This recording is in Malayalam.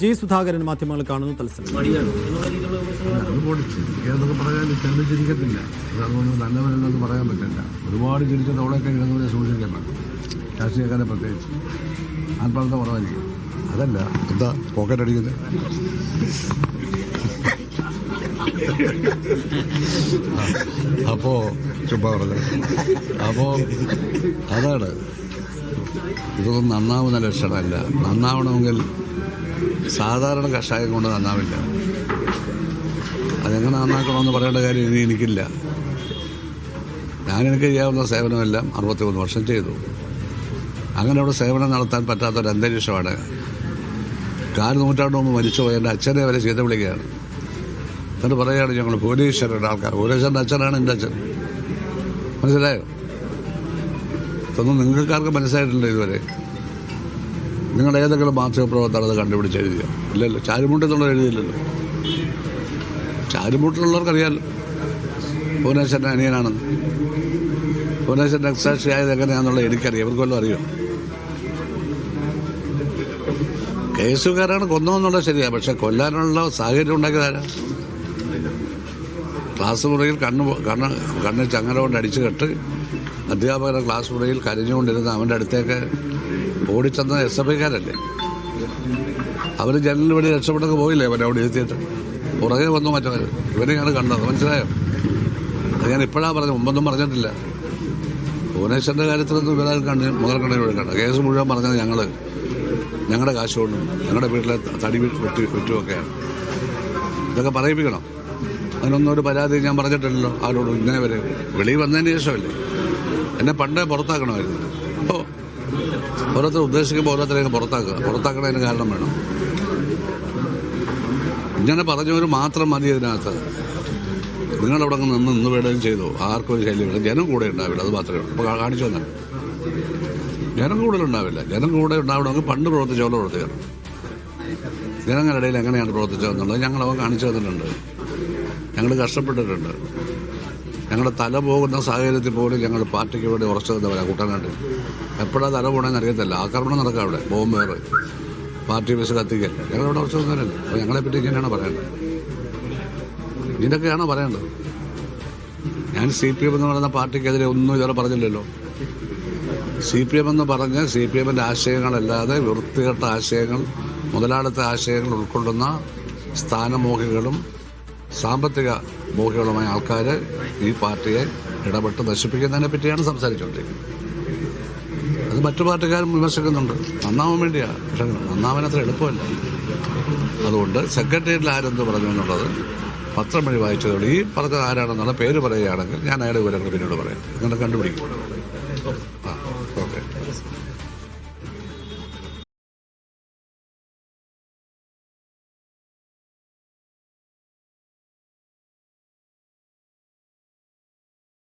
ജി സുധാകരൻ മാധ്യമങ്ങൾ കാണുന്നു തത്സമയം. ചിരിക്കാന്നൊക്കെ പറയാൻ ചിരിക്കത്തില്ല. അതുകൊണ്ട് നല്ലവരെന്നൊന്നും പറയാൻ പറ്റില്ല. ഒരുപാട് ചിരിച്ച തോളൊക്കെ ഇടുന്നവരെ സൂക്ഷിക്കാൻ വേണം, രാഷ്ട്രീയക്കാരെ പ്രത്യേകിച്ച്. ആത്മാർത്ഥ കുറവായിരിക്കും. അതല്ല എന്താ പോക്കറ്റ് അടിക്കുന്നത്. അപ്പോ ചുമ്മാ പറഞ്ഞത്. അപ്പോ അതാണ്, ഇതൊന്നും നന്നാവുന്ന ലക്ഷണമല്ല. നന്നാവണമെങ്കിൽ സാധാരണ കഷായം കൊണ്ട് നന്നാവില്ല. അതെങ്ങനെ നന്നാക്കണമെന്ന് പറയേണ്ട കാര്യം ഇനി എനിക്കില്ല. എനിക്ക് ചെയ്യാവുന്ന സേവനമെല്ലാം 63 വർഷം ചെയ്തു. അങ്ങനെ അവിടെ സേവനം നടത്താൻ പറ്റാത്തൊരു അന്തരീക്ഷമാണ്. 4 നൂറ്റാണ്ട് മുമ്പ് മരിച്ചുപോയ എൻ്റെ അച്ഛനെ വരെ ചീത്ത വിളിക്കുകയാണ്. എന്നിട്ട് പറയുകയാണ് ഞങ്ങൾ കോടീശ്വരരുടെ ആൾക്കാർ. കോടീശ്വരൻ്റെ അച്ഛനാണ് എൻ്റെ അച്ഛൻ. മനസ്സിലായോ? ഇതൊന്നും നിങ്ങൾക്കാർക്ക് മനസ്സിലായിട്ടില്ല ഇതുവരെ. നിങ്ങൾ ഏതെങ്കിലും മാധ്യമപ്രവർത്തകർ അത് കണ്ടുപിടിച്ച് എഴുതിയോ? ഇല്ലല്ലോ. ചാരുമൂട്ടിൽ എഴുതിയില്ലല്ലോ. ചാരുമൂട്ടിലുള്ളവർക്കറിയാമല്ലോ ഭുവനേശ്വരൻ്റെ അനിയനാണെന്ന്. ഭുവനേശ്വരൻ രക്തസാക്ഷിയായത് എങ്ങനെയാണെന്നുള്ളത് എനിക്കറിയാം. ഇവർക്കൊല്ലം അറിയോ? കേസുകാരാണ് കൊന്നതെന്നുള്ളത് ശരിയാണ്. പക്ഷെ കൊല്ലാനുള്ള സാഹചര്യം ഉണ്ടാക്കിയതാരാ? ക്ലാസ് മുറിയിൽ കണ്ണിൽ ചങ്ങല കൊണ്ട് അടിച്ചു കെട്ട് അധ്യാപകരുടെ ക്ലാസ് മുറിയിൽ കരഞ്ഞുകൊണ്ടിരുന്ന അവൻ്റെ അടുത്തേക്ക് ഓടിച്ചെന്ന SFIക്കാരല്ലേ. അവർ ജനലിന് വേണ്ടി രക്ഷപ്പെട്ടൊക്കെ പോയില്ലേ അവരെ അവിടെ ഇരുത്തിയിട്ട്? പുറകെ വന്നു മറ്റവർ. ഇവരെയാണ് കണ്ടത്. മനസ്സിലായോ? അത് ഞാൻ ഇപ്പോഴാണ് പറഞ്ഞു, മുമ്പൊന്നും പറഞ്ഞിട്ടില്ല. ഭുവനേശ്വരൻ്റെ കാര്യത്തിലൊന്നും ഇവരാൾ മുതൽക്കണ്ണിൽ കൊടുക്കണ്ട. കേസ് മുഴുവൻ പറഞ്ഞത് ഞങ്ങളുടെ കാശ് കൊണ്ടും ഞങ്ങളുടെ വീട്ടിലെ തടി വിറ്റുമൊക്കെയാണ്. ഇതൊക്കെ പറയിപ്പിക്കണം. അതിനൊന്നും ഒരു പരാതി ഞാൻ പറഞ്ഞിട്ടില്ലല്ലോ ആരോടും ഇങ്ങനെ വരെ. വെളിയിൽ വന്നതിന് ശേഷമല്ലേ. എന്നെ പണ്ടേ പുറത്താക്കണമായിരുന്നു. അപ്പോൾ ഓരോരുത്തർ ഉദ്ദേശിക്കുമ്പോൾ ഓരോരുത്തരെയൊക്കെ പുറത്താക്കണതിന് കാരണം വേണം. ഇങ്ങനെ പറഞ്ഞവർ മാത്രം മതി ഇതിനകത്ത്. നിങ്ങളവിടെ നിന്ന് വേടയും ചെയ്തു. ആർക്കും ഒരു ശല്യമില്ല. ജനം കൂടെ ഉണ്ടാവില്ല. അത് മാത്രമേ ഉള്ളൂ. അപ്പോൾ കാണിച്ചു തന്നെ ജനം കൂടുതലുണ്ടാവില്ല. ജനം കൂടെ ഉണ്ടാവണമെങ്കിൽ പണ്ട് പ്രവർത്തിച്ചവരെ പ്രവർത്തിക്കണം. ജനങ്ങളുടെ ഇടയിൽ എങ്ങനെയാണ് പ്രവർത്തിച്ചതെന്നുള്ളത് ഞങ്ങളവ കാണിച്ചു തന്നിട്ടുണ്ട്. ഞങ്ങൾ കഷ്ടപ്പെട്ടിട്ടുണ്ട്. ഞങ്ങളുടെ തല പോകുന്ന സാഹചര്യത്തിൽ പോലും ഞങ്ങൾ പാർട്ടിക്ക് വേണ്ടി ഉറച്ചു നിന്നവരാണ്. കുട്ടനാട്ടിൽ എപ്പോഴാണ് തല പോകണമെന്ന് അറിയത്തില്ല. ആക്രമണം നടക്കാം അവിടെ. ബോംബ് വേറെ പാർട്ടി ബസ് കത്തിക്കൽ. ഞങ്ങളവിടെ ഉറച്ചു നിന്നവരല്ലേ. അപ്പോൾ ഞങ്ങളെപ്പറ്റി ഇങ്ങനെയാണ് പറയേണ്ടത്. ഇതൊക്കെയാണോ പറയേണ്ടത്? ഞാൻ CPM എന്ന് പറയുന്ന പാർട്ടിക്കെതിരെ ഒന്നും ഇതുവരെ പറഞ്ഞില്ലല്ലോ. CPM എന്ന് പറഞ്ഞ് CPMൻ്റെ ആശയങ്ങളല്ലാതെ വൃത്തികെട്ട ആശയങ്ങൾ, മുതലാളിത്ത ആശയങ്ങൾ ഉൾക്കൊള്ളുന്ന സ്ഥാനമോഹികളും സാമ്പത്തിക മോഹികളുമായ ആൾക്കാർ ഈ പാർട്ടിയെ ഇടപെട്ട് നശിപ്പിക്കുന്നതിനെ പറ്റിയാണ് സംസാരിച്ചുകൊണ്ടിരിക്കുന്നത്. അത് മറ്റു പാർട്ടിക്കാരും വിമർശിക്കുന്നുണ്ട്. നന്നാവാൻ വേണ്ടിയാണ്. പക്ഷെ നന്നാവാൻ അത്ര എളുപ്പമല്ല. അതുകൊണ്ട് സെക്രട്ടേറിയറ്റിൽ ആരെന്ത് പറഞ്ഞു എന്നുള്ളത് പത്രം വഴി വായിച്ചതോടെ ഈ പറഞ്ഞത് ആരാണെന്നുള്ള പേര് പറയുകയാണെങ്കിൽ ഞാൻ അയാളുടെ വിവരങ്ങൾ പിന്നീട് പറയാം. അങ്ങനെ കണ്ടുപിടിക്കും.